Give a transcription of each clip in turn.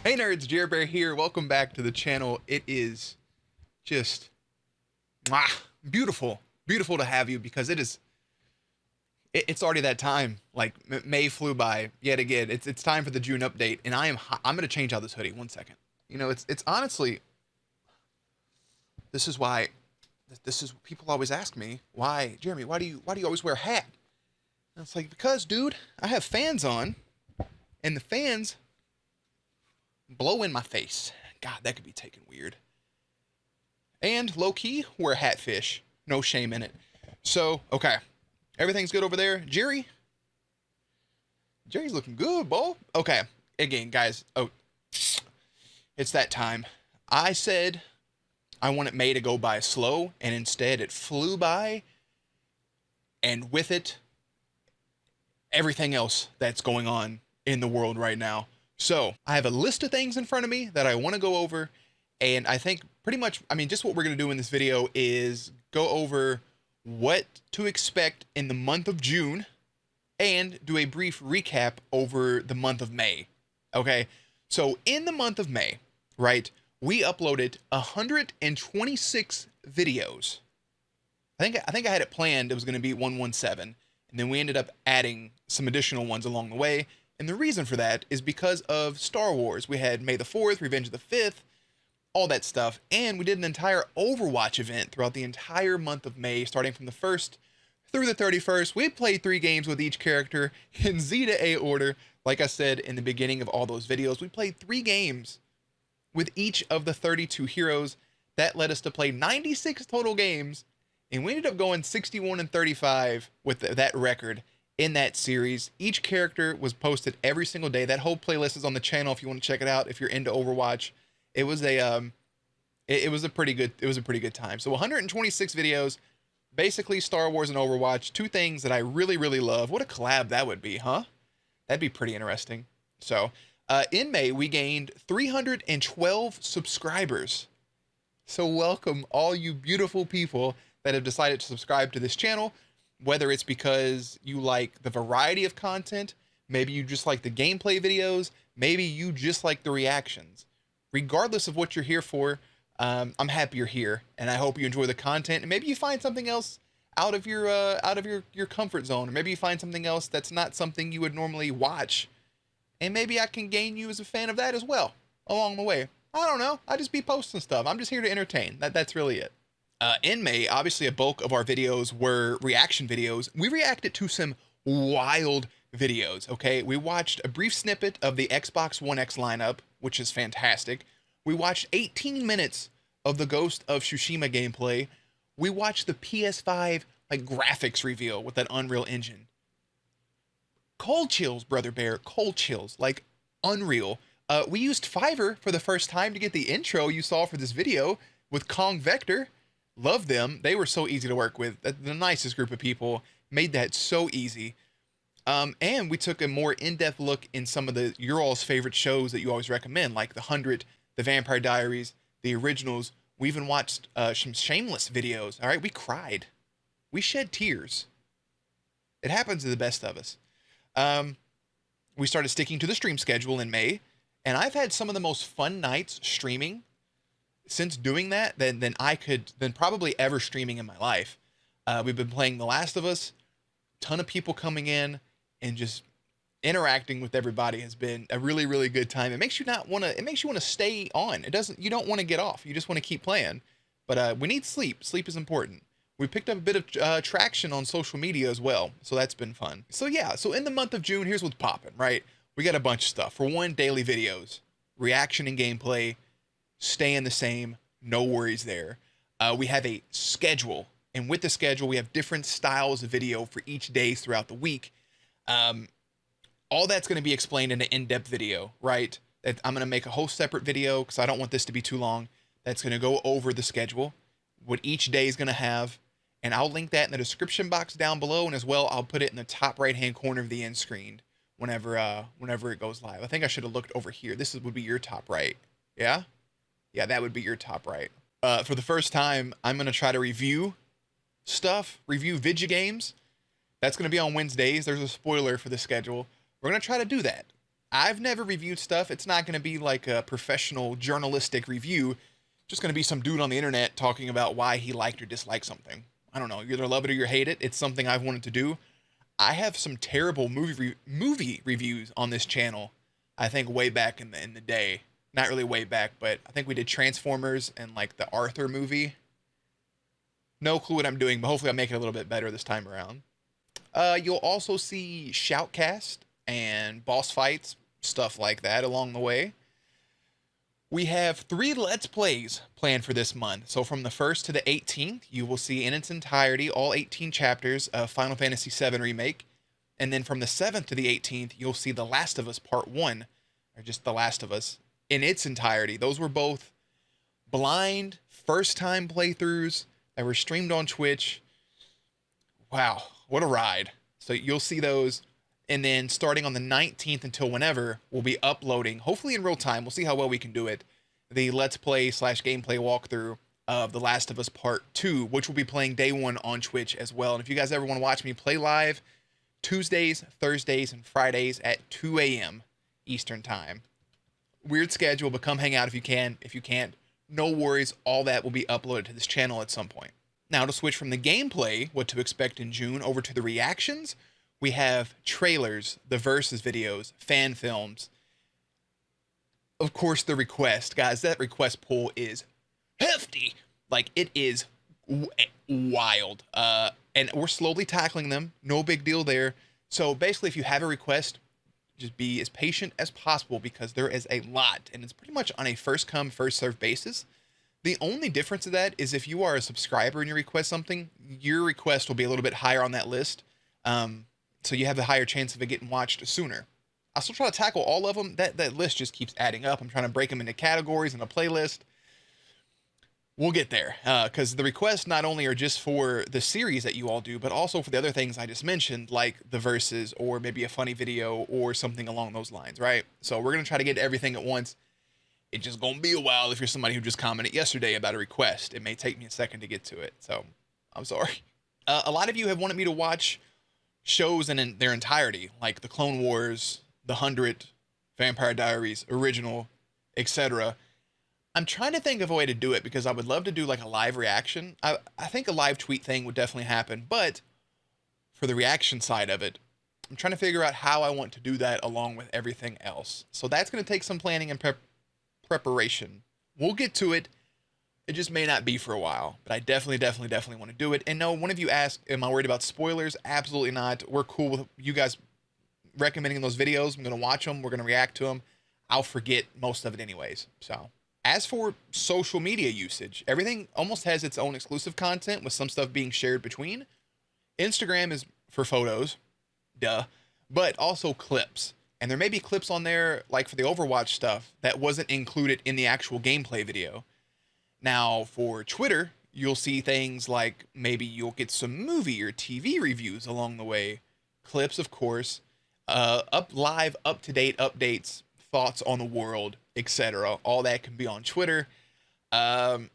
Hey nerds, JerBear here. Welcome back to the channel. It is just beautiful, beautiful to have you because it's already that time. Like May flew by yet again. It's time for the June update, and I'm gonna change out this hoodie. 1 second. You know, it's honestly, this is why this is people always ask me why, Jeremy, why do you always wear a hat? And it's like, because dude, I have fans on, and the fans blow in my face. God, that could be taken weird. And low key, we're a hatfish. No shame in it. So, okay. Everything's good over there. Jerry's looking good, boy. Okay. Again, guys. Oh, it's that time. I said I want it May to go by slow, and instead it flew by, and with it, everything else that's going on in the world right now. So I have a list of things in front of me that I want to go over. And I think pretty much, I mean, just what we're going to do in this video is go over what to expect in the month of June and do a brief recap over the month of May. Okay. So in the month of May, right, we uploaded 126 videos. I think I had it planned. It was going to be 117. And then we ended up adding some additional ones along the way. And the reason for that is because of Star Wars. We had May the 4th, Revenge of the 5th, all that stuff. And we did an entire Overwatch event throughout the entire month of May, starting from the 1st through the 31st. We played 3 games with each character in Z to A order. Like I said in the beginning of all those videos, we played 3 games with each of the 32 heroes. That led us to play 96 total games. And we ended up going 61-35 with that record in that series. Each character was posted every single day. That whole playlist is on the channel if you want to check it out. If you're into Overwatch, it was a pretty good time. So 126 videos, basically Star Wars and Overwatch, 2 things that I really love. What a collab that would be, huh? That'd be pretty interesting. So in May we gained 312 subscribers. So welcome all you beautiful people that have decided to subscribe to this channel. Whether it's because you like the variety of content, maybe you just like the gameplay videos, maybe you just like the reactions. Regardless of what you're here for, I'm happy you're here, and I hope you enjoy the content. And maybe you find something else out of your comfort zone, or maybe you find something else that's not something you would normally watch, and maybe I can gain you as a fan of that as well along the way. I don't know. I just be posting stuff. I'm just here to entertain. That's really it. In May, obviously a bulk of our videos were reaction videos. We reacted to some wild videos, okay? We watched a brief snippet of the Xbox One X lineup, which is fantastic. We watched 18 minutes of the Ghost of Tsushima gameplay. We watched the PS5 like graphics reveal with that Unreal Engine. Cold chills, Brother Bear, cold chills, like unreal. We used Fiverr for the first time to get the intro you saw for this video with Kong Vector. Love them. They were so easy to work with. The nicest group of people, made that so easy. And we took a more in-depth look in some of your all's favorite shows that you always recommend, like The 100, The Vampire Diaries, the originals. We even watched some Shameless videos. All right, we cried. We shed tears. It happens to the best of us. We started sticking to the stream schedule in May, and I've had some of the most fun nights streaming since doing that than probably ever streaming in my life. We've been playing The Last of Us. Ton of people coming in and just interacting with everybody has been a really good time. It makes you want to stay on. You don't want to get off. You just want to keep playing. But we need sleep. Sleep is important. We picked up a bit of traction on social media as well, so that's been fun. So yeah, so in the month of June, here's what's popping, right? We got a bunch of stuff. For one, daily videos, reaction and gameplay, staying the same, no worries there. We have a schedule, and with the schedule, we have different styles of video for each day throughout the week. All that's going to be explained in an in-depth video, right? I'm going to make a whole separate video because I don't want this to be too long. That's going to go over the schedule, what each day is going to have, and I'll link that in the description box down below, and as well, I'll put it in the top right-hand corner of the end screen whenever it goes live. I think I should have looked over here. Would be your top right. Yeah? Yeah, that would be your top right. For the first time, I'm going to try to review video games. That's going to be on Wednesdays. There's a spoiler for the schedule. We're going to try to do that. I've never reviewed stuff. It's not going to be like a professional journalistic review. Just going to be some dude on the internet talking about why he liked or disliked something. I don't know. You either love it or you hate it. It's something I've wanted to do. I have some terrible movie reviews on this channel. I think way back in the day. Not really way back, but I think we did Transformers and like the Arthur movie. No clue what I'm doing, but hopefully I'll make it a little bit better this time around. You'll also see shoutcast and boss fights, stuff like that along the way. We have 3 Let's Plays planned for this month. So from the 1st to the 18th, you will see in its entirety all 18 chapters of Final Fantasy VII Remake. And then from the 7th to the 18th, you'll see The Last of Us Part 1, or just The Last of Us, in its entirety. Those were both blind, first-time playthroughs that were streamed on Twitch. Wow, what a ride. So you'll see those. And then starting on the 19th until whenever, we'll be uploading, hopefully in real time, we'll see how well we can do it, the Let's Play / gameplay walkthrough of The Last of Us Part 2, which will be playing day 1 on Twitch as well. And if you guys ever want to watch me play live, Tuesdays, Thursdays, and Fridays at 2 a.m. Eastern Time. Weird schedule, but come hang out if you can. If you can't, no worries. All that will be uploaded to this channel at some point. Now to switch from the gameplay, what to expect in June, over to the reactions, we have trailers, the versus videos, fan films. Of course, the request. Guys, that request pool is hefty. Like, it is wild. And we're slowly tackling them. No big deal there. So basically, if you have a request, just be as patient as possible because there is a lot. And it's pretty much on a first come, first served basis. The only difference of that is if you are a subscriber and you request something, your request will be a little bit higher on that list. So you have a higher chance of it getting watched sooner. I'll still try to tackle all of them. That list just keeps adding up. I'm trying to break them into categories and a playlist. We'll get there, because the requests not only are just for the series that you all do, but also for the other things I just mentioned, like the verses or maybe a funny video or something along those lines, right? So we're going to try to get everything at once. It's just going to be a while if you're somebody who just commented yesterday about a request. It may take me a second to get to it, so I'm sorry. A lot of you have wanted me to watch shows in their entirety, like the Clone Wars, the 100, Vampire Diaries, Original, etc. I'm trying to think of a way to do it because I would love to do like a live reaction. I think a live tweet thing would definitely happen, but for the reaction side of it, I'm trying to figure out how I want to do that along with everything else. So that's going to take some planning and preparation. We'll get to it. It just may not be for a while, but I definitely want to do it. And no, one of you asked, am I worried about spoilers? Absolutely not. We're cool with you guys recommending those videos. I'm going to watch them. We're going to react to them. I'll forget most of it anyways. So as for social media usage, everything almost has its own exclusive content with some stuff being shared between. Instagram is for photos, duh, but also clips. And there may be clips on there, like for the Overwatch stuff, that wasn't included in the actual gameplay video. Now, for Twitter, you'll see things like maybe you'll get some movie or TV reviews along the way. Clips, of course, live, up-to-date updates, thoughts on the world, etc. All that can be on Twitter.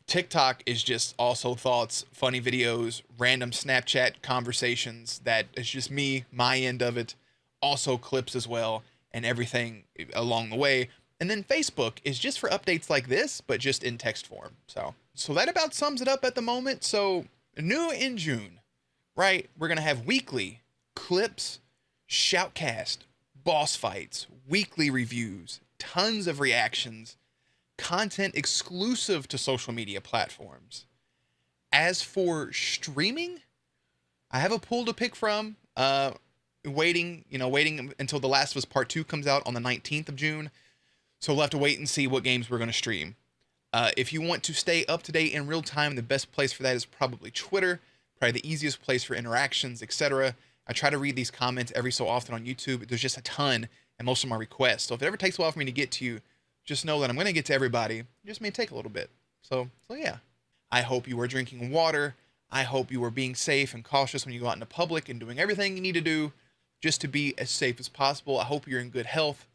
TikTok is just also thoughts, funny videos, random Snapchat conversations. That is just me, my end of it. Also clips as well, and everything along the way. And then Facebook is just for updates like this, but just in text form. So that about sums it up at the moment. So new in June, right? We're going to have weekly clips, shoutcast, boss fights, weekly reviews, tons of reactions, content exclusive to social media platforms. As for streaming, I have a pool to pick from, waiting until The Last of Us Part 2 comes out on the 19th of June. So we'll have to wait and see what games we're going to stream. If you want to stay up to date in real time, the best place for that is probably Twitter, probably the easiest place for interactions, etc. I try to read these comments every so often on YouTube. There's just a ton, and most of them are requests. So if it ever takes a while for me to get to you, just know that I'm going to get to everybody. It just may take a little bit. So yeah. I hope you are drinking water. I hope you are being safe and cautious when you go out into public and doing everything you need to do just to be as safe as possible. I hope you're in good health.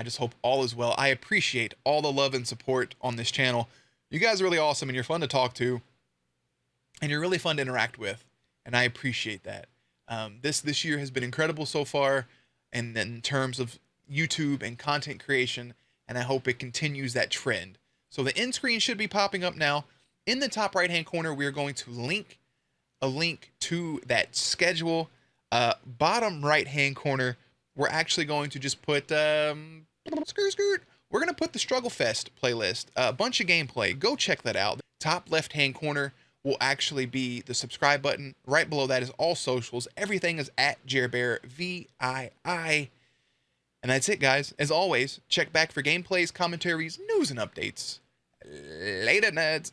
I just hope all is well. I appreciate all the love and support on this channel. You guys are really awesome, and you're fun to talk to, and you're really fun to interact with, and I appreciate that. This year has been incredible so far, and in terms of YouTube and content creation, and I hope it continues that trend. So the end screen should be popping up now. In the top right hand corner, we are going to link a link to that schedule. Bottom right hand corner, we're actually going to just put we're going to put the Struggle Fest playlist, a bunch of gameplay. Go check that out. Top left hand corner will actually be the subscribe button. Right below that is all socials. Everything is at JerBearVII. And that's it, guys. As always, check back for gameplays, commentaries, news, and updates. Later, nerds.